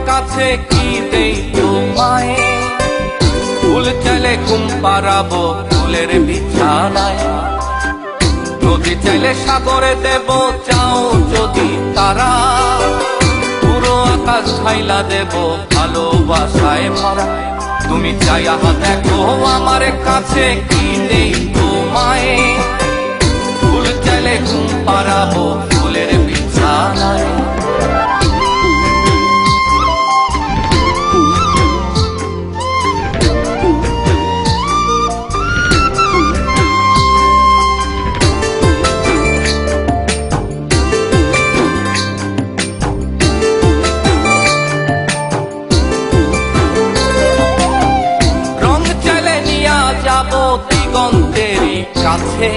কাছে কি দেই তোমায়? ফুল চাইলে ঘুম পাড়াবো ফুলের বিছানায়, নদী চাইলে সাগরে দেব চাও যদি তারা, পুরো আকাশ ঢাইলা দেব ভালোবাসায় ভরা। তুমি চাইয়া দেখো আমার কাছে কি দেই তোমায়? ফুল চাইলে ঘুম পাড়াবো ফুলের বিছানায়। যাবো দিগন্তেরই কাছে,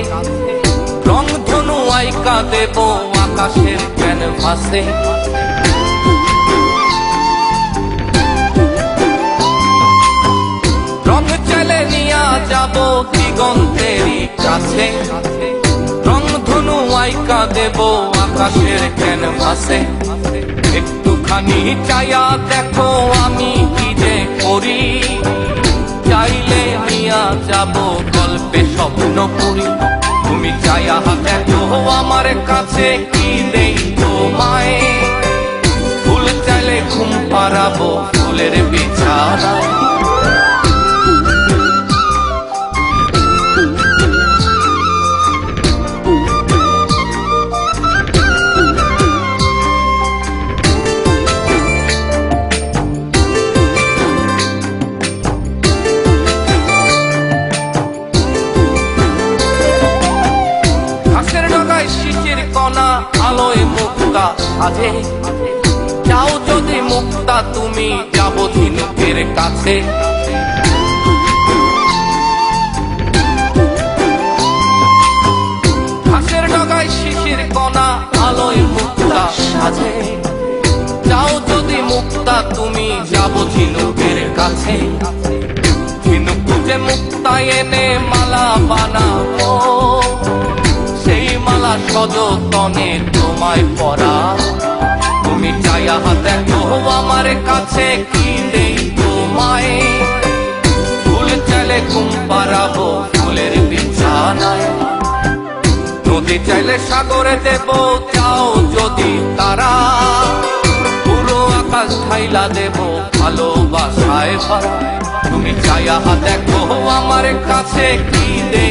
রং ধনু আইকা দেব আকাশের ক্যানভাসে। রং চাইলে নিয়া যাবো দিগন্তেরই কাছে, রং ধনু আইকা দেব আকাশের ক্যানভাসে। একটুখানি চাইয়া দেখো আমি কি যে করি, চাইলে নিয়া যাব গল্পে স্বপ্ন করি। তুমি চাইয়া দেখো আমার কাছে কি দেই তোমায়? ফুল চাইলে ঘুম পাড়াবো ফুলের বিছানায়। শিশির কণা আলোয় মুক্তা সাজে, যাও যদি মুক্তা তুমি যাবো ঝিনুকের কাছে। ঘাসের ডগায় শিশির কণা আলোয় মুক্তা সাজে, যাও যদি মুক্তা তুমি যাবো ঝিনুকের কাছে। ঝিনুক খুঁজে মুক্তা এনে মালা বানাবো, সেই মালা সযতনে তোমায় পরা। তুমি চাইয়া দেখো আমার কাছে কি দেই তোমায়? ফুল চাইলে ঘুম পাড়াবো ফুলের বিছানায়, নদী চাইলে সাগরে দেব চাও যদি তারা, পুরো আকাশ ঢাইলা দেব ভালোবাসায় ভরা। তুমি চাইয়া দেখো আমার কাছে কি দেই